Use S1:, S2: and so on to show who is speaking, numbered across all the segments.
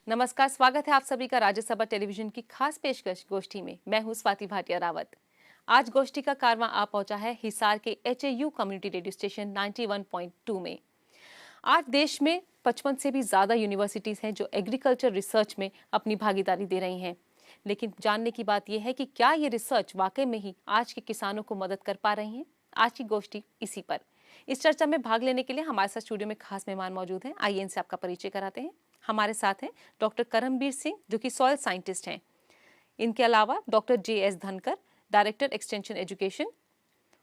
S1: नमस्कार, स्वागत है आप सभी का राज्यसभा टेलीविजन की खास पेशकश गोष्ठी में। मैं हूं स्वाति भाटिया रावत। आज गोष्ठी का कारवां आ पहुंचा है हिसार के HAU कम्युनिटी रेडियो स्टेशन 91.2 में। आज देश में 55 से भी ज्यादा यूनिवर्सिटीज हैं जो एग्रीकल्चर रिसर्च में अपनी भागीदारी दे रही हैं। लेकिन जानने की बात यह है कि क्या ये रिसर्च वाकई में ही आज के किसानों को मदद कर पा रही है। आज की गोष्ठी इसी पर। इस चर्चा में भाग लेने के लिए हमारे साथ स्टूडियो में खास मेहमान मौजूद हैं। आइए इनसे आपका परिचय कराते हैं। हमारे साथ हैं डॉक्टर करमबीर सिंह, जो कि सॉइल साइंटिस्ट हैं। इनके अलावा डॉक्टर JS धनकर, डायरेक्टर एक्सटेंशन एजुकेशन,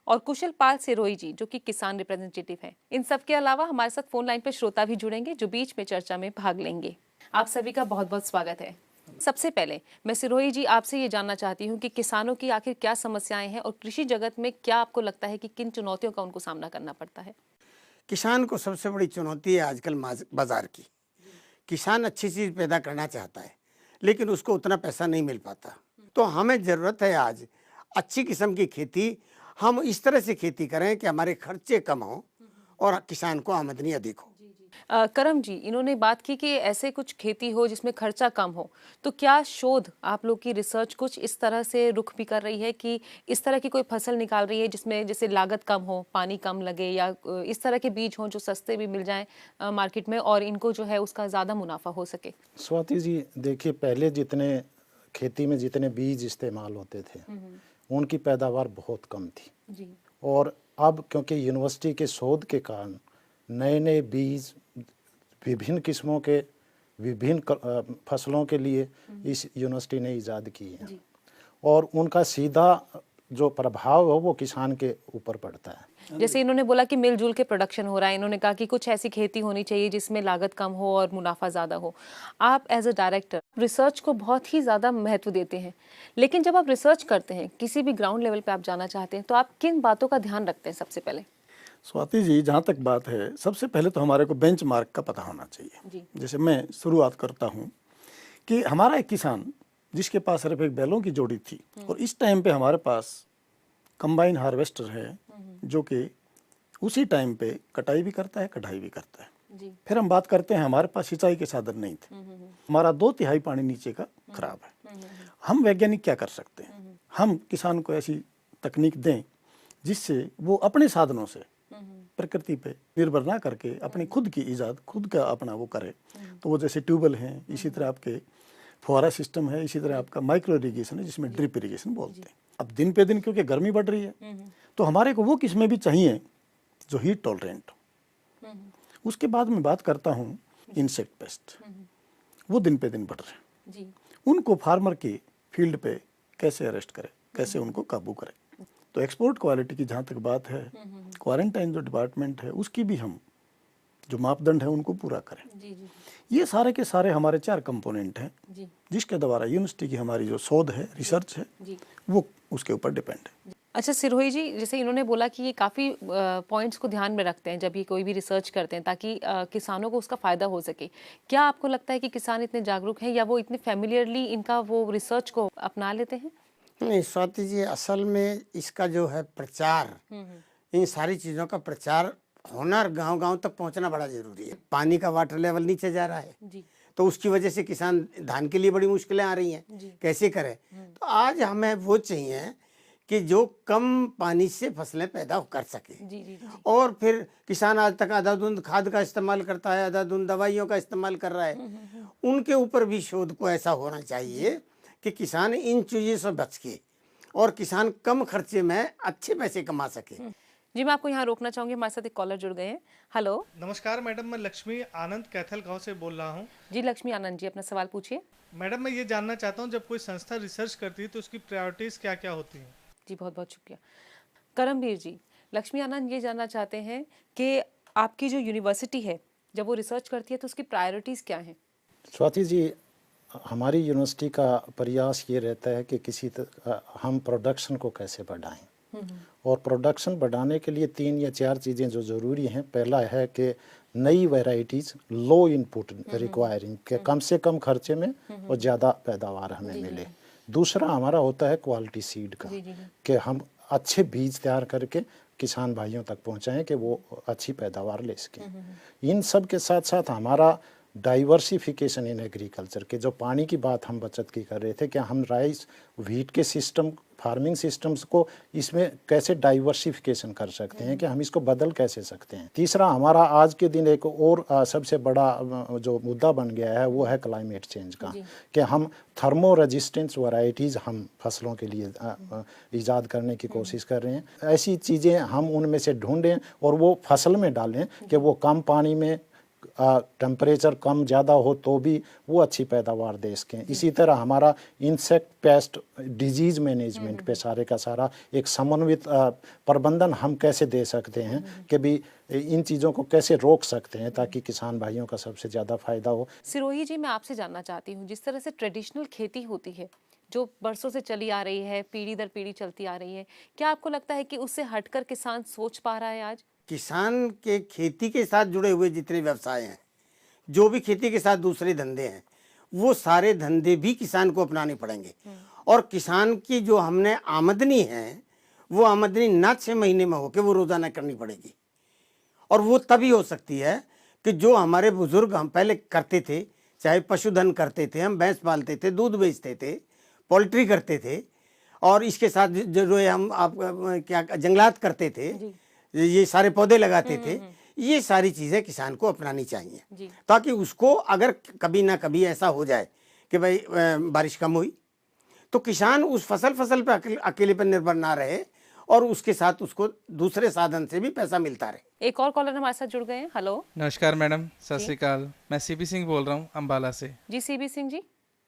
S1: और कुशल पाल सिरोही जी, जो कि किसान रिप्रेजेंटेटिव हैं। इन सब के अलावा हमारे साथ फोन लाइन पर श्रोता भी जुड़ेंगे जो बीच में चर्चा में भाग लेंगे। आप सभी का बहुत बहुत स्वागत है। सबसे पहले मैं सिरोही जी आपसे ये जानना चाहती हूँ कि किसानों की आखिर क्या समस्याएं हैं और कृषि जगत में क्या आपको लगता है कि किन चुनौतियों का उनको सामना करना पड़ता है।
S2: किसान को सबसे बड़ी चुनौती है आजकल बाजार की। किसान अच्छी चीज़ पैदा करना चाहता है लेकिन उसको उतना पैसा नहीं मिल पाता। तो हमें ज़रूरत है आज अच्छी किस्म की खेती, हम इस तरह से खेती करें कि हमारे खर्चे कम हों और किसान को आमदनी अधिक हो।
S1: करम जी, इन्होंने बात की कि ऐसे कुछ खेती हो जिसमें खर्चा कम हो, तो क्या शोध आप लोग की रिसर्च कुछ इस तरह से रुख भी कर रही है कि इस तरह की कोई फसल निकाल रही है जिसमें जैसे लागत कम हो, पानी कम लगे, या इस तरह के बीज हों जो सस्ते भी मिल जाएं मार्केट में और इनको जो है उसका ज़्यादा मुनाफा हो सके।
S3: स्वाति जी, देखिए, पहले जितने खेती में जितने बीज इस्तेमाल होते थे उनकी पैदावार बहुत कम थी
S1: जी।
S3: और अब क्योंकि यूनिवर्सिटी के शोध के कारण नए नए बीज विभिन्न किस्मों के विभिन्न फसलों के लिए इस यूनिवर्सिटी ने इजाद की है और उनका सीधा जो प्रभाव है वो किसान के ऊपर पड़ता है।
S1: जैसे इन्होंने बोला कि मिलजुल के प्रोडक्शन हो रहा है, इन्होंने कहा कि कुछ ऐसी खेती होनी चाहिए जिसमें लागत कम हो और मुनाफा ज़्यादा हो। आप एज अ डायरेक्टर रिसर्च को बहुत ही ज़्यादा महत्व देते हैं, लेकिन जब आप रिसर्च करते हैं, किसी भी ग्राउंड लेवल पे आप जाना चाहते हैं, तो आप किन बातों का ध्यान रखते हैं सबसे पहले?
S4: स्वाति जी, जहाँ तक बात है, सबसे पहले तो हमारे को बेंचमार्क का पता होना चाहिए। जैसे मैं शुरुआत करता हूँ कि हमारा एक किसान जिसके पास सिर्फ एक बैलों की जोड़ी थी और इस टाइम पे हमारे पास कंबाइन हार्वेस्टर है जो कि उसी टाइम पे कटाई भी करता है, कढ़ाई भी करता है। फिर हम बात करते हैं, हमारे पास सिंचाई के साधन नहीं थे, हमारा 2/3 पानी नीचे का खराब है। हम वैज्ञानिक क्या कर सकते हैं? हम किसान को ऐसी तकनीक दें जिससे वो अपने साधनों से प्रकृति पे निर्भर ना करके अपनी खुद की ईजाद, खुद का अपना वो करे। तो वो जैसे ट्यूबवेल हैं, इसी तरह आपके फुहारा सिस्टम है, इसी तरह आपका माइक्रो इरिगेशन है जिसमें ड्रिप इरिगेशन बोलते हैं। अब दिन पे दिन क्योंकि गर्मी बढ़ रही है तो हमारे को वो किस्में भी चाहिए जो हीट टॉलरेंट हो। उसके बाद मैं बात करता हूँ इंसेक्ट पेस्ट, वो दिन पे दिन बढ़ रहे हैं। उनको फार्मर की फील्ड पे कैसे अरेस्ट करे, कैसे उनको काबू करे। तो एक्सपोर्ट क्वालिटी की जहाँ तक बात है, क्वारंटाइन जो डिपार्टमेंट है उसकी भी हम जो मापदंड है उनको पूरा करें। ये सारे के सारे हमारे 4 कंपोनेंट हैं जिसके द्वारा यूनिवर्सिटी की हमारी जो शोध है, रिसर्च है, वो उसके ऊपर डिपेंड है।
S1: अच्छा सिरोही जी, जैसे इन्होंने बोला कि ये काफ़ी पॉइंट्स को ध्यान में रखते हैं जब ये कोई भी रिसर्च करते हैं ताकि किसानों को उसका फ़ायदा हो सके। क्या आपको लगता है कि किसान इतने जागरूक हैं या वो इतने फैमिलियरली इनका वो रिसर्च को अपना लेते हैं?
S2: नहीं स्वाति जी, असल में इसका जो है प्रचार, इन सारी चीज़ों का प्रचार होना, गांव-गांव तक पहुंचना बड़ा ज़रूरी है। पानी का वाटर लेवल नीचे जा रहा है तो उसकी वजह से किसान धान के लिए बड़ी मुश्किलें आ रही हैं, कैसे करें। तो आज हमें वो चाहिए कि जो कम पानी से फसलें पैदा कर सके। और फिर किसान आज तक अंधाधुंध खाद का इस्तेमाल करता है, अंधाधुंध दवाइयों का इस्तेमाल कर रहा है। उनके ऊपर भी शोध को ऐसा होना चाहिए कि किसान इन चीज़ों से बच के और किसान कम खर्चे में अच्छे पैसे कमा सके।
S1: जी, मैं आपको यहाँ रोकना चाहूँगी, हमारे साथ एक कॉलर जुड़ गए हैं। हेलो।
S5: नमस्कार मैडम, मैं लक्ष्मी आनंद कैथल गांव से बोल रहा हूँ।
S1: जी लक्ष्मी आनंद जी, अपना सवाल पूछिए।
S5: मैडम, मैं ये जानना चाहता हूँ, जब कोई संस्था रिसर्च करती है तो उसकी प्रायोरिटीज़ क्या क्या होती हैं?
S1: जी बहुत बहुत शुक्रिया। करमबीर जी, लक्ष्मी आनंद ये जानना चाहते हैं कि आपकी जो यूनिवर्सिटी है जब वो रिसर्च करती है तो उसकी प्रायोरिटीज़ क्या हैं?
S3: स्वाति जी, हमारी यूनिवर्सिटी का प्रयास ये रहता है कि हम प्रोडक्शन को कैसे बढ़ाएं और प्रोडक्शन बढ़ाने के लिए 3 या 4 चीज़ें जो ज़रूरी हैं। पहला है कि नई वैरायटीज़ लो इनपुट रिक्वायरिंग के कम से कम खर्चे में और ज़्यादा पैदावार हमें मिले। दूसरा हमारा होता है क्वालिटी सीड का, कि हम अच्छे बीज तैयार करके किसान भाइयों तक पहुंचाएं कि वो अच्छी पैदावार ले सकें। इन सब के साथ साथ हमारा डाइवर्सिफिकेशन इन एग्रीकल्चर के जो पानी की बात हम बचत की कर रहे थे, क्या हम राइस व्हीट के सिस्टम फार्मिंग सिस्टम्स को इसमें कैसे डाइवर्सिफिकेशन कर सकते हैं, कि हम इसको बदल कैसे सकते हैं। तीसरा, हमारा आज के दिन एक और सबसे बड़ा जो मुद्दा बन गया है वो है क्लाइमेट चेंज का, कि हम थर्मो रेजिस्टेंस वैरायटीज़ हम फसलों के लिए ईजाद करने की कोशिश कर रहे हैं। ऐसी चीज़ें हम उनमें से ढूंढें और वो फसल में डालें कि वो कम पानी में टेम्परेचर कम ज़्यादा हो तो भी वो अच्छी पैदावार दे सकें। इसी तरह हमारा इंसेक्ट पेस्ट डिजीज़ मैनेजमेंट पे सारे का सारा एक समन्वित प्रबंधन हम कैसे दे सकते हैं, कि भी इन चीज़ों को कैसे रोक सकते हैं ताकि किसान भाइयों का सबसे ज़्यादा फ़ायदा हो।
S1: सिरोही जी, मैं आपसे जानना चाहती हूँ, जिस तरह से ट्रेडिशनल खेती होती है जो बरसों से चली आ रही है, पीढ़ी दर पीढ़ी चलती आ रही है, क्या आपको लगता है कि उससे हटकर किसान सोच पा रहा है आज?
S2: किसान के खेती के साथ जुड़े हुए जितने व्यवसाय हैं, जो भी खेती के साथ दूसरे धंधे हैं, वो सारे धंधे भी किसान को अपनाने पड़ेंगे। और किसान की जो हमने आमदनी है, वो आमदनी ना 6 महीने में हो के वो रोज़ाना करनी पड़ेगी। और वो तभी हो सकती है कि जो हमारे बुजुर्ग हम पहले करते थे, चाहे पशुधन करते थे, हम भैंस पालते थे, दूध बेचते थे, पोल्ट्री करते थे, और इसके साथ जो है हम आप क्या जंगलात करते थे, ये सारे पौधे लगाते थे, ये सारी चीज़ें किसान को अपनानी चाहिए, ताकि उसको अगर कभी ना कभी ऐसा हो जाए कि भाई बारिश कम हुई, तो किसान उस फसल पे अकेले पर निर्भर ना रहे और उसके साथ उसको दूसरे साधन से भी पैसा मिलता रहे।
S1: एक और कॉलर हमारे साथ जुड़ गए हैं। हेलो।
S6: नमस्कार मैडम, सत श्री अकाल। मैं सीबी सिंह बोल रहा हूँ अम्बाला से।
S1: जी सीबी सिंह जी,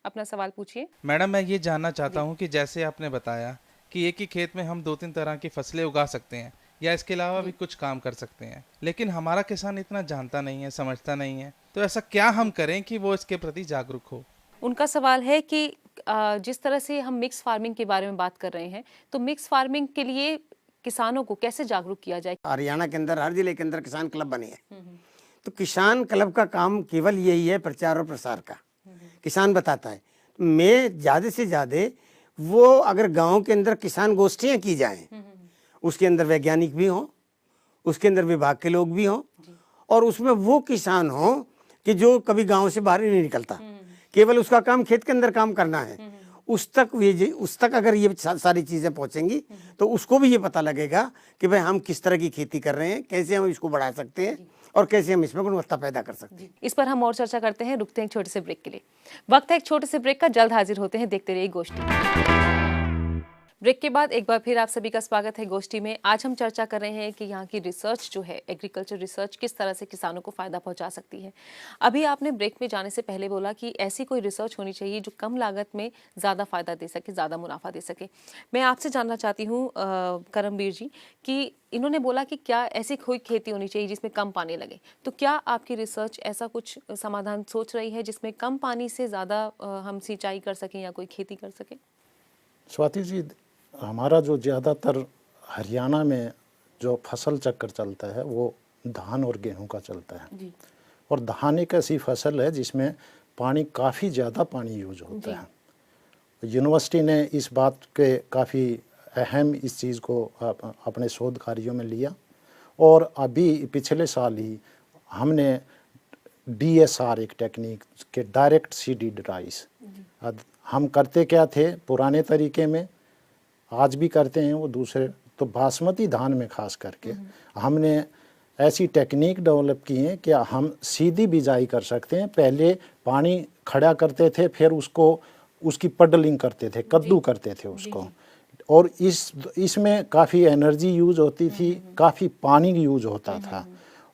S1: अपना सवाल पूछिए।
S6: मैडम, मैं ये जानना चाहता हूँ कि जैसे आपने बताया कि एक ही खेत में हम 2-3 तरह की फसलें उगा सकते हैं या इसके अलावा भी कुछ काम कर सकते हैं, लेकिन हमारा किसान इतना जानता नहीं है, समझता नहीं है, तो ऐसा क्या हम करें कि वो इसके प्रति जागरूक हो?
S1: उनका सवाल है कि जिस तरह से हम मिक्स फार्मिंग के बारे में बात कर रहे हैं, तो मिक्स फार्मिंग के लिए किसानों को कैसे जागरूक किया जाए?
S2: हरियाणा के अंदर हर जिले के अंदर किसान क्लब बने हैं, तो किसान क्लब का काम केवल यही है प्रचार और प्रसार का। किसान बताता है, मैं ज़्यादा से ज़्यादा वो अगर गाँव के अंदर किसान गोष्ठियाँ की जाएँ, उसके अंदर वैज्ञानिक भी हों, उसके अंदर विभाग के लोग भी हों, और उसमें वो किसान हो कि जो कभी गांव से बाहर ही नहीं निकलता, केवल उसका काम खेत के अंदर काम करना है, उस तक अगर ये सारी चीज़ें पहुंचेंगी तो उसको भी ये पता लगेगा कि भाई हम किस तरह की खेती कर रहे हैं, कैसे हम इसको बढ़ा सकते हैं और कैसे हम इसमें गुणवत्ता पैदा कर सकते हैं।
S1: इस पर हम और चर्चा करते हैं, रुकते हैं एक छोटे से ब्रेक के लिए। वक्त है एक छोटे से ब्रेक का, जल्द हाजिर होते हैं, देखते रहिए गोष्ठी। ब्रेक के बाद एक बार फिर आप सभी का स्वागत है गोष्ठी में। आज हम चर्चा कर रहे हैं कि यहाँ की रिसर्च जो है, एग्रीकल्चर रिसर्च, किस तरह से किसानों को फायदा पहुंचा सकती है। अभी आपने ब्रेक में जाने से पहले बोला कि ऐसी कोई रिसर्च होनी चाहिए जो कम लागत में ज़्यादा फायदा दे सके, ज़्यादा मुनाफा दे सके। मैं आपसे जानना चाहती हूँ करमवीर जी कि इन्होंने बोला कि क्या ऐसी कोई खेती होनी चाहिए जिसमें कम पानी लगे, तो क्या आपकी रिसर्च ऐसा कुछ समाधान सोच रही है जिसमें कम पानी से ज़्यादा हम सिंचाई कर सकें या कोई खेती कर सकें?
S3: स्वाति जी, हमारा जो ज़्यादातर हरियाणा में जो फसल चक्र चलता है वो धान और गेहूं का चलता है जी। और धान एक ऐसी फसल है जिसमें पानी काफ़ी ज़्यादा पानी यूज होता है। यूनिवर्सिटी ने इस बात के काफ़ी अहम इस चीज़ को अपने शोध कार्यों में लिया, और अभी पिछले साल ही हमने DSR एक टेक्निक के डायरेक्ट सीडेड राइस, हम करते क्या थे पुराने तरीके में, आज भी करते हैं वो दूसरे, तो बासमती धान में खास करके हमने ऐसी टेक्निक डेवलप की है कि हम सीधी बिजाई कर सकते हैं। पहले पानी खड़ा करते थे, फिर उसकी पडलिंग करते थे, कद्दू करते थे उसको, और इसमें काफ़ी एनर्जी यूज होती थी, काफ़ी पानी यूज होता था।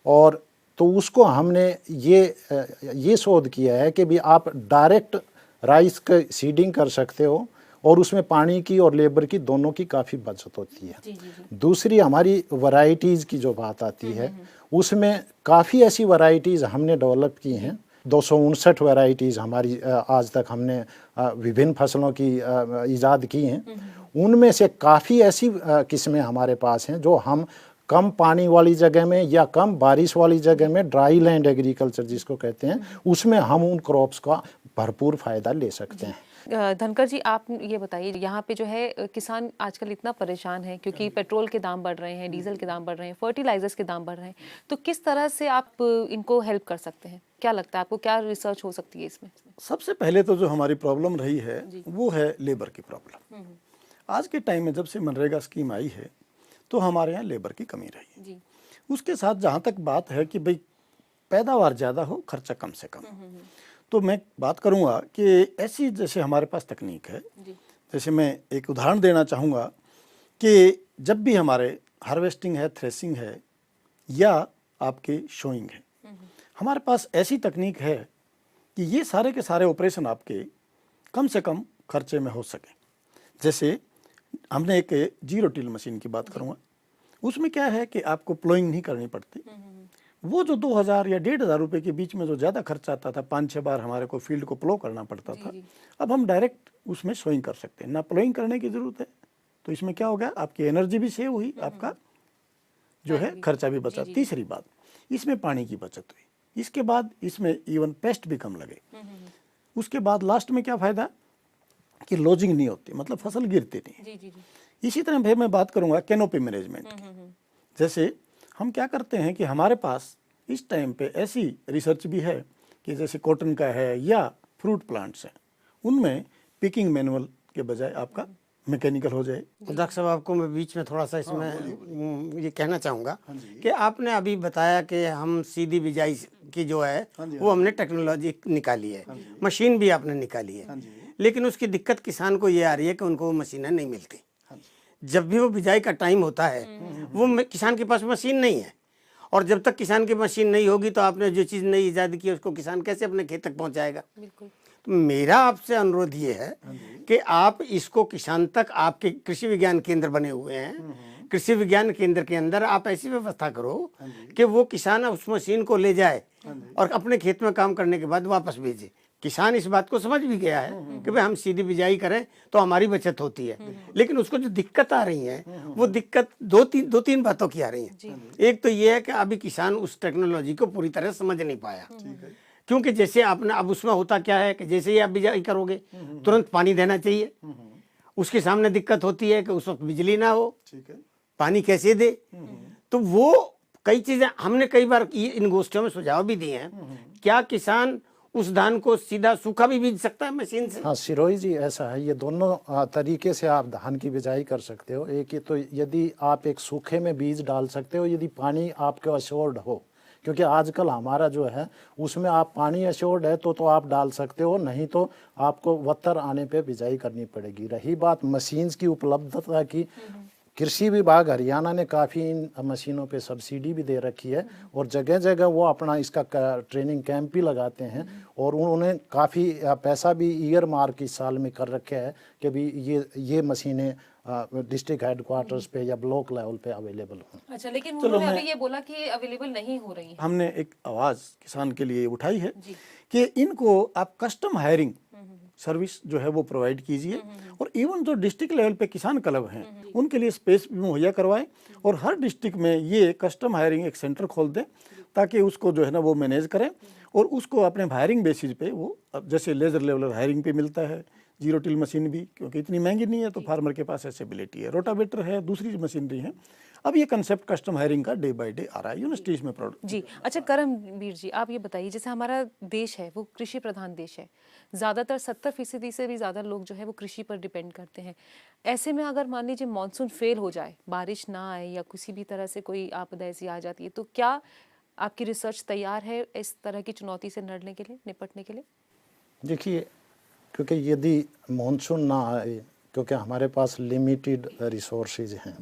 S3: और तो उसको हमने ये शोध किया है कि भी आप डायरेक्ट राइस का सीडिंग कर सकते हो और उसमें पानी की और लेबर की दोनों की काफ़ी बचत होती है। दूसरी हमारी वैरायटीज़ की जो बात आती है, उसमें काफ़ी ऐसी वैरायटीज़ हमने डेवलप की हैं। 259 वैरायटीज़ हमारी आज तक हमने विभिन्न फसलों की ईजाद की हैं। उनमें से काफ़ी ऐसी किस्में हमारे पास हैं जो हम कम पानी वाली जगह में या कम बारिश वाली जगह में, ड्राई लैंड एग्रीकल्चर जिसको कहते हैं, उसमें हम उन क्रॉप्स का भरपूर फायदा ले सकते हैं।
S1: धनकर जी, आप ये बताइए, यहाँ पे जो है किसान आजकल इतना परेशान है क्योंकि पेट्रोल के दाम बढ़ रहे हैं, डीजल के दाम बढ़ रहे हैं, फर्टिलाइजर्स के दाम बढ़ रहे हैं, तो किस तरह से आप इनको हेल्प कर सकते हैं? क्या लगता है आपको, क्या रिसर्च हो सकती है इसमें?
S4: सबसे पहले तो जो हमारी प्रॉब्लम रही है वो है लेबर की प्रॉब्लम। आज के टाइम में जब से मनरेगा स्कीम आई है तो हमारे यहाँ लेबर की कमी रही है। उसके साथ जहाँ तक बात है कि भाई पैदावार ज़्यादा हो, खर्चा कम से कम, तो मैं बात करूँगा कि ऐसी जैसे हमारे पास तकनीक है, जैसे मैं एक उदाहरण देना चाहूँगा कि जब भी हमारे हार्वेस्टिंग है, थ्रेसिंग है या आपके शोइंग है, हमारे पास ऐसी तकनीक है कि ये सारे के सारे ऑपरेशन आपके कम से कम खर्चे में हो सके। जैसे हमने एक जीरो टिल मशीन की बात करूँगा, उसमें क्या है कि आपको प्लोइंग नहीं करनी पड़ती। वो जो 2000 या 1500 रुपये के बीच में जो ज़्यादा खर्चा आता था, 5-6 बार हमारे को फील्ड को प्लो करना पड़ता था, अब हम डायरेक्ट उसमें सोइंग कर सकते हैं, ना प्लोइंग करने की ज़रूरत है। तो इसमें क्या हो गया, आपकी एनर्जी भी सेव हुई, आपका जो है खर्चा भी बचा। तीसरी बात, इसमें पानी की बचत हुई। इसके बाद इसमें इवन पेस्ट भी कम लगे। उसके बाद लास्ट में क्या फ़ायदा कि लॉजिंग नहीं होती, मतलब फसल गिरती नहीं। इसी तरह फिर मैं बात करूँगा कैनोपी मैनेजमेंट की। जैसे हम क्या करते हैं कि हमारे पास इस टाइम पे ऐसी रिसर्च भी है कि जैसे कॉटन का है या फ्रूट प्लांट्स हैं, उनमें पिकिंग मैनुअल के बजाय आपका मैकेनिकल हो जाए।
S2: डॉक्टर साहब, आपको मैं बीच में थोड़ा सा इसमें ये कहना चाहूँगा कि आपने अभी बताया कि हम सीधी बिजाई की जो है वो हमने टेक्नोलॉजी निकाली है, मशीन भी आपने निकाली है, लेकिन उसकी दिक्कत किसान को ये आ रही है कि उनको वो मशीनें नहीं मिलती। जब भी वो बिजाई का टाइम होता है वो किसान के पास मशीन नहीं है, और जब तक किसान की मशीन नहीं होगी तो आपने जो चीज़ नई ईजाद की है उसको किसान कैसे अपने खेत तक पहुंचाएगा? बिल्कुल। तो मेरा आपसे अनुरोध ये है कि आप इसको किसान तक, आपके कृषि विज्ञान केंद्र बने हुए हैं, कृषि विज्ञान केंद्र के अंदर आप ऐसी व्यवस्था करो कि वो किसान उस मशीन को ले जाए और अपने खेत में काम करने के बाद वापस भेजे। किसान इस बात को समझ भी गया है कि भाई हम सीधी बिजाई करें तो हमारी बचत होती है, लेकिन उसको जो दिक्कत आ रही है वो दिक्कत दो तीन बातों की आ रही है। एक तो ये है कि अभी किसान उस टेक्नोलॉजी को पूरी तरह समझ नहीं पाया, क्योंकि जैसे आपने, अब उसमें होता क्या है कि जैसे ही आप बिजाई करोगे तुरंत पानी देना चाहिए, उसके सामने दिक्कत होती है कि उस वक्त बिजली ना हो, पानी कैसे दे। तो वो कई चीज़ें हमने कई बार इन गोष्ठियों में सुझाव भी दिए हैं। क्या किसान उस धान को सीधा सूखा भी बीज सकता है मशीन से?
S3: हाँ सिरोही जी, ऐसा है, ये दोनों तरीके से आप धान की बिजाई कर सकते हो। एक तो यदि आप एक सूखे में बीज डाल सकते हो, यदि पानी आपके अश्योर्ड हो, क्योंकि आजकल हमारा जो है उसमें आप पानी अश्योर्ड है तो आप डाल सकते हो, नहीं तो आपको वत्तर आने पे बिजाई करनी पड़ेगी। रही बात मशीन्स की उपलब्धता की, कृषि विभाग हरियाणा ने काफ़ी इन मशीनों पे सब्सिडी भी दे रखी है और जगह जगह वो अपना इसका ट्रेनिंग कैंप भी लगाते हैं, और उन्होंने काफ़ी पैसा भी ईयर मार्क इस साल में कर रखे है कि भी ये मशीनें डिस्ट्रिक्ट हेडक्वार्टर्स पे या ब्लॉक लेवल पे अवेलेबल हों।
S1: अच्छा, लेकिन उन्होंने अभी ये बोला कि अवेलेबल नहीं हो रही है।
S4: हमने एक आवाज़ किसान के लिए उठाई है कि इनको आप कस्टम हायरिंग सर्विस जो है वो प्रोवाइड कीजिए, और इवन जो डिस्ट्रिक्ट लेवल पे किसान क्लब हैं उनके लिए स्पेस भी मुहैया करवाएं, और हर डिस्ट्रिक्ट में ये कस्टम हायरिंग एक सेंटर खोल दें ताकि उसको जो है ना वो मैनेज करें, और उसको अपने हायरिंग बेसिस पे वो, जैसे लेजर लेवलर हायरिंग पे मिलता है, जीरो टिल मशीन भी क्योंकि इतनी महंगी नहीं है तो फार्मर के पास एसेबिलिटी है, रोटावेटर है, दूसरी मशीनरी है। अब ये कंसेप्ट कस्टम हायरिंग का डे बाय डे आ रहा है यूनिवर्सिटीज में प्रोडक्ट
S1: जी। अच्छा करमवीर जी, आप ये बताइए, जैसे हमारा देश है वो कृषि प्रधान देश है, ज़्यादातर 70% से भी ज़्यादा लोग जो है वो कृषि पर डिपेंड करते हैं। ऐसे में अगर मान लीजिए मानसून फेल हो जाए, बारिश ना आए या किसी भी तरह से कोई आपदा ऐसी आ जाती है, तो क्या आपकी रिसर्च तैयार है इस तरह की चुनौती से लड़ने के लिए, निपटने के लिए?
S3: देखिए, क्योंकि यदि मानसून ना आए, क्योंकि हमारे पास लिमिटेड रिसोर्सेज हैं,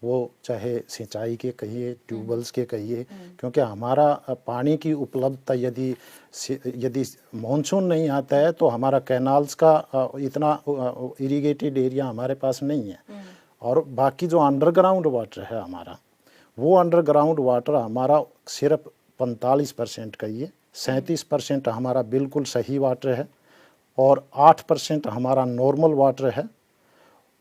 S3: वो चाहे सिंचाई के कहिए, ट्यूबवेल्स के कहिए, क्योंकि हमारा पानी की उपलब्धता यदि मानसून नहीं आता है तो हमारा कैनाल्स का इतना इरिगेटेड एरिया हमारे पास नहीं है, और बाकी जो अंडरग्राउंड वाटर है हमारा, वो अंडरग्राउंड वाटर हमारा सिर्फ 45% का ही है, 37% हमारा बिल्कुल सही वाटर है, और 8% हमारा नॉर्मल वाटर है।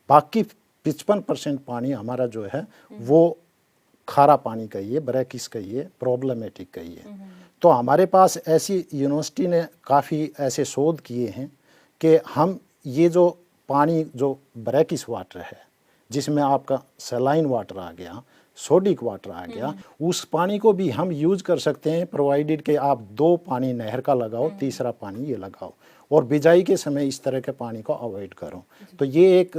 S3: बाकी 55% पानी हमारा जो है वो खारा पानी कहिए, ब्रैकिस कहिए, प्रॉब्लमेटिक कहिए। तो हमारे पास ऐसी यूनिवर्सिटी ने काफ़ी ऐसे शोध किए हैं कि हम ये जो पानी जो ब्रैकिस वाटर है, जिसमें आपका सलाइन वाटर आ गया, सोडिक वाटर आ गया, उस पानी को भी हम यूज कर सकते हैं, प्रोवाइडेड कि आप 2 पानी नहर का लगाओ, तीसरा पानी ये लगाओ, और बिजाई के समय इस तरह के पानी को अवॉइड करो। तो ये एक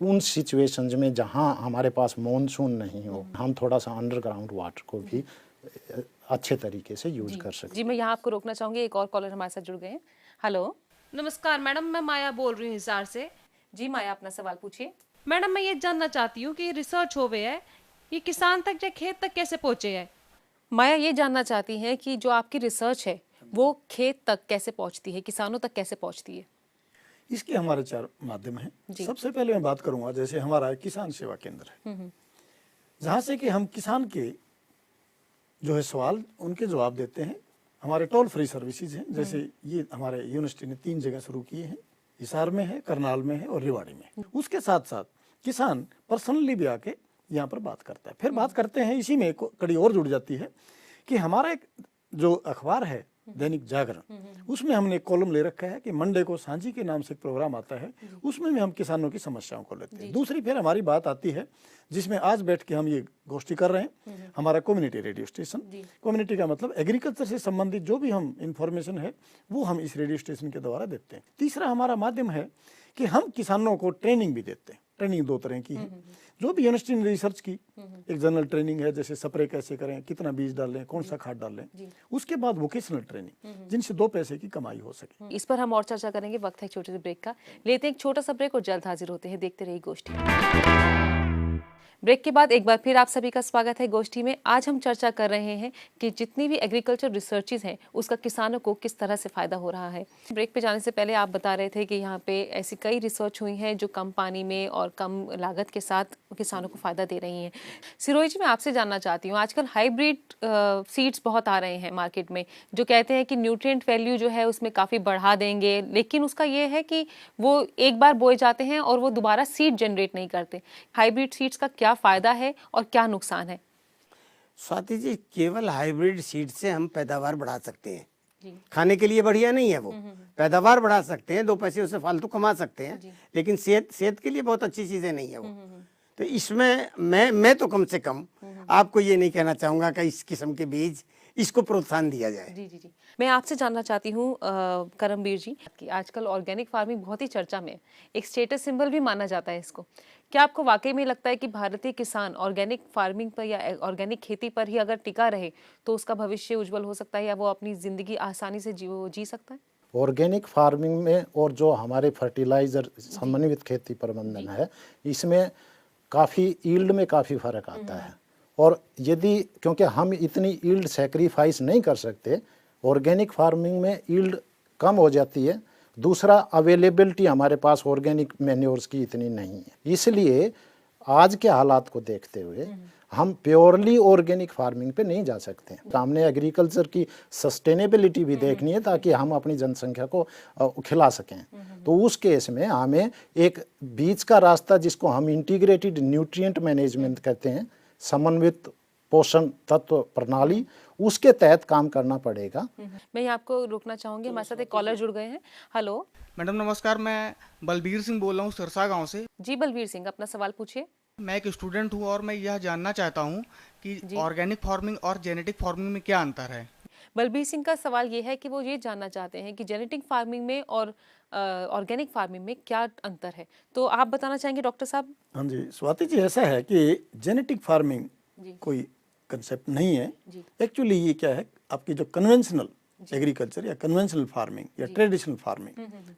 S3: उन सिचुएशंस में जहाँ हमारे पास मॉनसून नहीं हो, हम थोड़ा सा अंडरग्राउंड वाटर को भी अच्छे तरीके से यूज कर सकते हैं।
S1: जी, मैं यहाँ आपको रोकना चाहूंगी, एक और कॉलर हमारे साथ जुड़ गए हैं। हेलो,
S7: नमस्कार मैडम, मैं माया बोल रही हूँ हिसार से।
S1: जी माया, अपना सवाल पूछिए।
S7: मैडम, मैं ये जानना चाहती हूँ कि रिसर्च हो गया है, ये किसान तक या खेत तक कैसे पहुँचे है?
S1: माया ये जानना चाहती हैं कि जो आपकी रिसर्च है वो खेत तक कैसे पहुंचती है, किसानों तक कैसे पहुंचती है?
S4: इसके हमारे 4 माध्यम हैं। सबसे पहले मैं बात करूंगा, जैसे हमारा किसान सेवा केंद्र है, जहाँ से कि हम किसान के जो है सवाल उनके जवाब देते हैं। हमारे टोल फ्री सर्विसेज हैं, जैसे ये हमारे यूनिवर्सिटी ने 3 जगह शुरू किए हैं, हिसार में है, करनाल में है और रेवाड़ी में। उसके साथ साथ किसान पर्सनली भी आके यहाँ पर बात करता है। फिर बात करते हैं, इसी में एक कड़ी और जुड़ जाती है कि हमारा एक जो अखबार है दैनिक जागरण, उसमें हमने एक कॉलम ले रखा है कि मंडे को सांझी के नाम से एक प्रोग्राम आता है, उसमें भी हम किसानों की समस्याओं को लेते हैं। दूसरी फिर हमारी बात आती है, जिसमें आज बैठ के हम ये गोष्ठी कर रहे हैं, हमारा कम्युनिटी रेडियो स्टेशन। कम्युनिटी का मतलब एग्रीकल्चर से संबंधित जो भी हम इंफॉर्मेशन है वो हम इस रेडियो स्टेशन के द्वारा देते हैं। तीसरा हमारा माध्यम है कि हम किसानों को ट्रेनिंग भी देते हैं। ट्रेनिंग 2 तरह की है, जो भी यूनिवर्सिटी ने रिसर्च की, एक जनरल ट्रेनिंग है, जैसे स्प्रे कैसे करें, कितना बीज डालें, कौन सा खाद डालें। उसके बाद वोकेशनल ट्रेनिंग, जिनसे 2 पैसे की कमाई हो सके।
S1: इस पर हम और चर्चा करेंगे। वक्त है एक छोटे से ब्रेक का, लेते हैं एक छोटा सा ब्रेक और जल्द हाजिर होते हैं। देखते रहिए गोष्ठी। ब्रेक के बाद एक बार फिर आप सभी का स्वागत है गोष्ठी में। आज हम चर्चा कर रहे हैं कि जितनी भी एग्रीकल्चर रिसर्चेज हैं उसका किसानों को किस तरह से फ़ायदा हो रहा है। ब्रेक पे जाने से पहले आप बता रहे थे कि यहाँ पे ऐसी कई रिसर्च हुई हैं जो कम पानी में और कम लागत के साथ किसानों को फ़ायदा दे रही हैं। सिरोही जी, मैं आपसे जानना चाहती हूँ, आजकल हाइब्रिड सीड्स बहुत आ रहे हैं मार्केट में, जो कहते हैं कि न्यूट्रिएंट वैल्यू जो है उसमें काफ़ी बढ़ा देंगे, लेकिन उसका ये है कि वो एक बार बोए जाते हैं और वो दोबारा सीड जनरेट नहीं करते। हाइब्रिड सीड्स का क्या फायदा है और क्या नुकसान है?
S2: स्वाति जी, केवल हाइब्रिड सीड से हम पैदावार बढ़ा सकते हैं। खाने के लिए बढ़िया नहीं है वो, पैदावार बढ़ा सकते हैं, 2 पैसे उससे फालतू कमा सकते हैं, लेकिन सेहत के लिए बहुत अच्छी चीजें नहीं है वो। तो इसमें मैं तो कम से कम आपको ये नहीं कहना चाहूंगा कि इस किस्म के बीज इसको प्रोत्साहन दिया जाए।
S1: जी। मैं आपसे जानना चाहती हूँ करमबीर जी, कि आजकल ऑर्गेनिक फार्मिंग बहुत ही चर्चा में है, एक स्टेटस सिंबल भी माना जाता है इसको। क्या आपको वाकई में लगता है कि भारतीय किसान ऑर्गेनिक फार्मिंग पर या ऑर्गेनिक खेती पर ही अगर टिका रहे तो उसका भविष्य उज्जवल हो सकता है, या वो अपनी जिंदगी आसानी से जी सकता है?
S3: ऑर्गेनिक फार्मिंग में और जो हमारे फर्टिलाइज़र समन्वित खेती प्रबंधन है, इसमें काफ़ी यील्ड में काफ़ी फ़र्क आता है। और यदि क्योंकि हम इतनी यील्ड सेक्रीफाइस नहीं कर सकते, ऑर्गेनिक फार्मिंग में यील्ड कम हो जाती है। दूसरा, अवेलेबिलिटी हमारे पास ऑर्गेनिक मैन्योर्स की इतनी नहीं है। इसलिए आज के हालात को देखते हुए हम प्योरली ऑर्गेनिक फार्मिंग पे नहीं जा सकते। सामने एग्रीकल्चर की सस्टेनेबिलिटी भी देखनी है ताकि हम अपनी जनसंख्या को खिला सकें। तो उस केस में हमें एक बीच का रास्ता, जिसको हम इंटीग्रेटेड न्यूट्रिएंट मैनेजमेंट कहते हैं, समन्वित पोषण तत्व प्रणाली, उसके तहत काम करना पड़ेगा।
S1: मैं यहाँ आपको रोकना चाहूंगी, हमारे साथ एक कॉलर जुड़ गए हैं। हेलो
S8: मैडम नमस्कार, मैं बलबीर सिंह बोल रहा हूँ सिरसा गांव से।
S1: जी बलबीर सिंह, अपना सवाल पूछिए।
S8: मैं एक स्टूडेंट हूँ और मैं यह जानना चाहता हूँ कि ऑर्गेनिक फार्मिंग और जेनेटिक फार्मिंग में क्या अंतर है।
S1: बलबीर सिंह का सवाल ये है कि वो ये जानना चाहते हैं कि जेनेटिक फार्मिंग में और ऑर्गेनिक फार्मिंग में क्या अंतर है, तो आप बताना चाहेंगे डॉक्टर साहब?
S4: हाँ जी स्वाति जी, ऐसा है कि जेनेटिक फार्मिंग कोई कंसेप्ट नहीं है। एक्चुअली ये क्या है, आपकी जो कन्वेंशनल एग्रीकल्चर या कन्वेंशनल फार्मिंग या ट्रेडिशनल फार्मिंग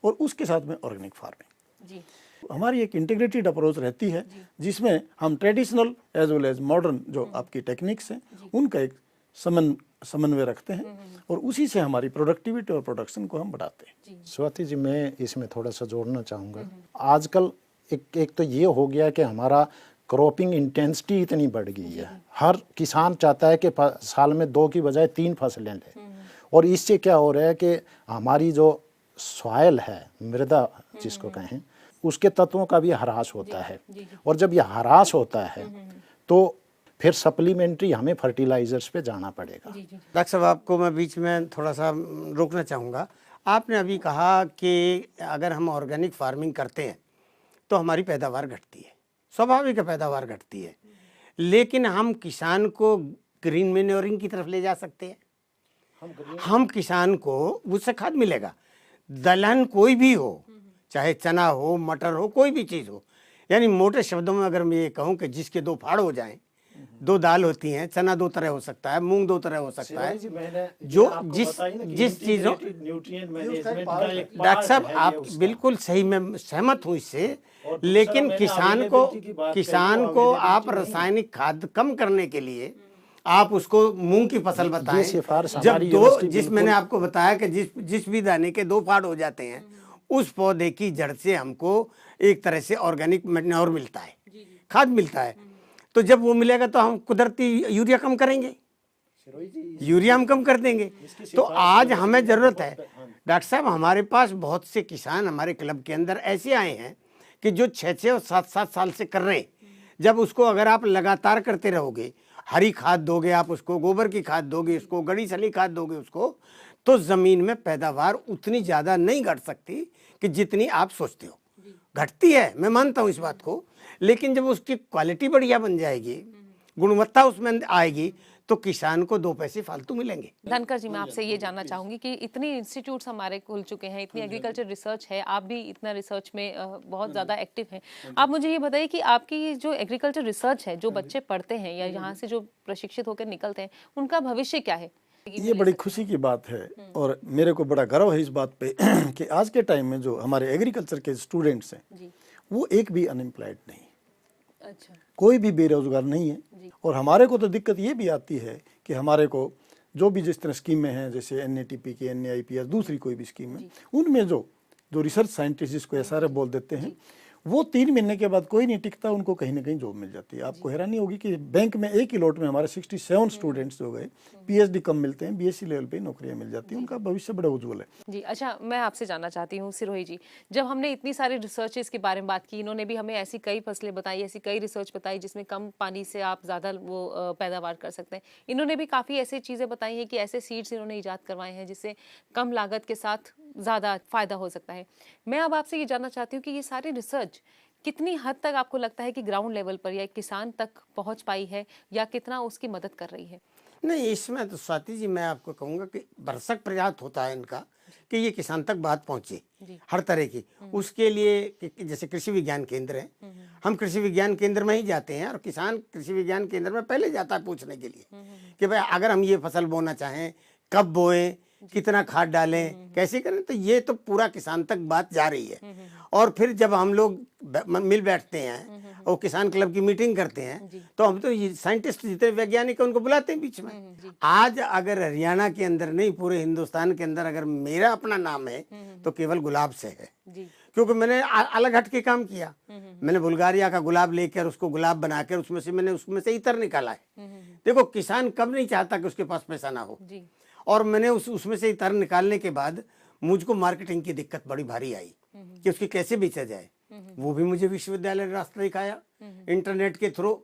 S4: और उसके साथ में ऑर्गेनिक फार्मिंग, हमारी एक इंटीग्रेटेड अप्रोच रहती है, जिसमें हम traditional as well as modern जो आपकी टेक्निक्स हैं उनका एक समन्वय रखते हैं और उसी से हमारी प्रोडक्टिविटी और प्रोडक्शन को हम बढ़ाते हैं।
S3: स्वाति जी, मैं इसमें थोड़ा सा जोड़ना चाहूँगा। आजकल एक तो ये हो गया कि हमारा क्रॉपिंग इंटेंसिटी इतनी बढ़ गई है। हर किसान चाहता है कि साल में 2 की बजाय 3 फसलें लें, और इससे क्या हो रहा है कि हमारी जो सॉइल है, मृदा जिसको कहें, उसके तत्वों का भी ह्रास होता है। और जब यह ह्रास होता है तो फिर सप्लीमेंट्री हमें फर्टिलाइजर्स पे जाना पड़ेगा।
S2: डॉक्टर साहब, आपको मैं बीच में थोड़ा सा रोकना चाहूँगा। आपने अभी कहा कि अगर हम ऑर्गेनिक फार्मिंग करते हैं तो हमारी पैदावार घटती है, स्वाभाविक है पैदावार घटती है, लेकिन हम किसान को ग्रीन मैन्योरिंग की तरफ ले जा सकते हैं। हम किसान को उससे खाद मिलेगा, दलहन कोई भी हो, चाहे चना हो, मटर हो, कोई भी चीज़ हो। यानी मोटे शब्दों में अगर मैं ये कहूँ कि जिसके दो फाड़ हो जाएं, दो दाल होती हैं, चना दो तरह हो सकता है, मूंग दो तरह हो सकता है, जो जिस चीज़ों, डॉक्टर साहब आप बिल्कुल सही, मैं सहमत हूँ इससे, लेकिन किसान को आप रासायनिक खाद कम करने के लिए आप उसको मूंग की फसल बताएं। जब दो, मैंने आपको बताया कि जिस भी दाने के दो फाड़ हो जाते हैं, उस पौधे की जड़ से हमको एक तरह से ऑर्गेनिक मैन्योर मिलता है, खाद मिलता है। तो जब वो मिलेगा तो हम कुदरती यूरिया कम करेंगे, यूरिया हम कम कर देंगे। तो आज हमें ज़रूरत है डॉक्टर साहब, हमारे पास बहुत से किसान हमारे क्लब के अंदर ऐसे आए हैं कि जो 6-6 और 7-7 साल से कर रहे हैं। जब उसको अगर आप लगातार करते रहोगे, हरी खाद दोगे आप उसको, गोबर की खाद दोगे उसको, गड़ी सली खाद दोगे उसको, तो ज़मीन में पैदावार उतनी ज़्यादा नहीं घट सकती कि जितनी आप सोचते हो। घटती है, मैं मानता हूँ इस बात को, लेकिन जब उसकी क्वालिटी बढ़िया बन जाएगी, गुणवत्ता उसमें आएगी, तो किसान को 2 पैसे फालतू मिलेंगे।
S1: धनकर जी, मैं आपसे ये जानना चाहूंगी कि इतने इंस्टीट्यूट्स हमारे खुल चुके हैं, इतनी एग्रीकल्चर रिसर्च है, आप भी इतना रिसर्च में बहुत ज़्यादा एक्टिव हैं। आप मुझे ये बताइए कि आपकी जो एग्रीकल्चर रिसर्च है, जो बच्चे पढ़ते हैं या यहाँ से जो प्रशिक्षित होकर निकलते हैं, उनका भविष्य क्या है?
S4: ये बड़ी खुशी की बात है और मेरे को बड़ा गर्व है इस बात पे कि आज के टाइम में जो हमारे एग्रीकल्चर के स्टूडेंट्स हैं, वो एक भी अनएम्प्लॉयड नहीं,
S1: अच्छा,
S4: कोई भी बेरोजगार नहीं है। और हमारे को तो दिक्कत ये भी आती है कि हमारे को जो भी जिस तरह स्कीमें हैं, जैसे NATP की, NAIP, दूसरी कोई भी स्कीम है, उनमें जो रिसर्च साइंटिस्ट जिसको SRF बोल देते हैं, वो 3 महीने के बाद कोई नहीं टिकता, उनको कहीं ना कहीं जॉब मिल जाती है। आपको हैरानी होगी कि बैंक में एक ही लॉट में हमारे 67 स्टूडेंट्स हो गए, PhD कम मिलते हैं, BSc लेवल पे नौकरियां मिल जाती हैं, उनका भविष्य बड़ा उज्जवल है।
S1: जी। अच्छा, मैं आपसे जानना चाहती हूँ सिरोही जी, जब हमने इतनी सारी रिसर्चेस के बारे में बात की, इन्होंने भी हमें ऐसी कई फसलें बताई, ऐसी कई रिसर्च बताई जिसमें कम पानी से आप ज़्यादा वो पैदावार कर सकते हैं। इन्होंने भी काफ़ी ऐसी चीज़ें बताई हैं कि ऐसे सीड्स इन्होंने ईजाद करवाए हैं जिससे कम लागत के साथ ज़्यादा फ़ायदा हो सकता है। मैं अब आपसे ये जानना चाहती हूँ कि ये सारी रिसर्च कितनी हद तक आपको लगता है कि ग्राउंड लेवल पर या किसान तक पहुँच पाई है, या कितना उसकी मदद कर रही है?
S2: नहीं, इसमें तो स्वाति जी मैं आपको कहूँगा कि भरसक प्रयास होता है इनका कि ये किसान तक बात पहुँचे हर तरह की। उसके लिए जैसे कृषि विज्ञान केंद्र है, हम कृषि विज्ञान केंद्र में ही जाते हैं और किसान कृषि विज्ञान केंद्र में पहले जाता है पूछने के लिए कि भाई अगर हम ये फसल बोना चाहें, कब बोएं, कितना खाद डालें, कैसे करें। तो ये तो पूरा किसान तक बात जा रही है। और फिर जब हम लोग मिल बैठते हैं और किसान क्लब की मीटिंग करते हैं, तो हम तो ये साइंटिस्ट जितने वैज्ञानिक हैं उनको बुलाते हैं बीच में। आज अगर हरियाणा के अंदर नहीं, पूरे हिंदुस्तान के अंदर अगर मेरा अपना नाम है तो केवल गुलाब से है, क्योंकि मैंने अलग हट के काम किया। मैंने बुल्गारिया का गुलाब लेकर उसको गुलाब बनाकर उसमें से इतर निकाला है। देखो, किसान कब नहीं चाहता कि उसके पास पैसा ना हो। और मैंने उसमें से इतर निकालने के बाद मुझको मार्केटिंग की दिक्कत बड़ी भारी आई कि उसकी कैसे बेचा जाए। वो भी मुझे विश्वविद्यालय ने रास्ता दिखाया इंटरनेट के थ्रू,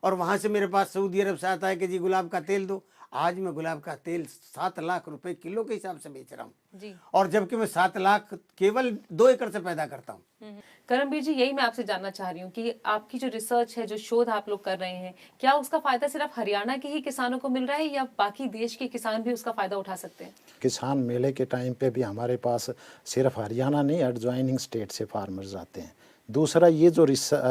S2: और वहां से मेरे पास सऊदी अरब से आता है कि जी गुलाब का तेल दो। आज मैं गुलाब का तेल 7 लाख रुपए किलो के हिसाब से बेच रहा हूँ, और जबकि मैं 7 लाख केवल 2 एकड़ से पैदा करता हूँ।
S1: करमबीर जी, यही मैं आपसे जानना चाह रही हूँ कि आपकी जो रिसर्च है, जो शोध आप लोग कर रहे हैं, क्या उसका फायदा सिर्फ हरियाणा के ही किसानों को मिल रहा है या बाकी देश के किसान भी उसका फायदा उठा सकते हैं?
S3: किसान मेले के टाइम पे भी हमारे पास सिर्फ हरियाणा नहीं, एडजॉइनिंग स्टेट से फार्मर्स आते हैं। दूसरा, ये जो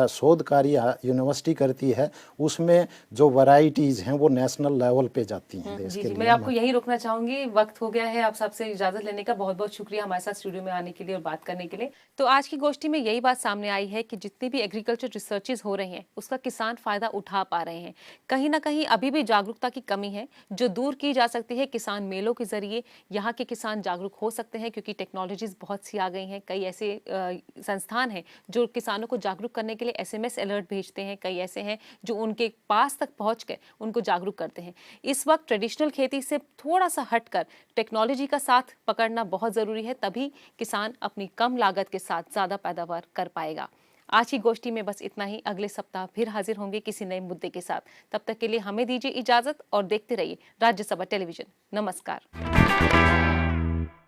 S3: शोध कार्य यूनिवर्सिटी करती है, उसमें जो वैरायटीज़ हैं वो नेशनल लेवल पे जाती हैं देश के लिए।
S1: मैं आपको यही रोकना चाहूंगी, वक्त हो गया है। आप सबसे इजाजत लेने का बहुत बहुत शुक्रिया हमारे साथ स्टूडियो में आने के लिए और बात करने के लिए। तो आज की गोष्ठी में यही बात सामने आई है कि जितनी भी एग्रीकल्चर रिसर्चेज हो रही हैं, उसका किसान फायदा उठा पा रहे हैं। कहीं ना कहीं अभी भी जागरूकता की कमी है, जो दूर की जा सकती है किसान मेलों के जरिए। यहाँ के किसान जागरूक हो सकते हैं क्योंकि टेक्नोलॉजीज बहुत सी आ गई हैं। कई ऐसे संस्थान हैं जो किसानों को जागरूक करने के लिए SMS अलर्ट भेजते हैं। कई ऐसे हैं जो उनके पास तक पहुँच कर उनको जागरूक करते हैं। इस वक्त ट्रेडिशनल खेती से थोड़ा सा हटकर टेक्नोलॉजी का साथ पकड़ना बहुत ज़रूरी है, तभी किसान अपनी कम लागत के साथ ज़्यादा पैदावार कर पाएगा। आज की गोष्ठी में बस इतना ही। अगले सप्ताह फिर हाजिर होंगे किसी नए मुद्दे के साथ। तब तक के लिए हमें दीजिए इजाजत और देखते रहिए राज्यसभा टेलीविजन। नमस्कार।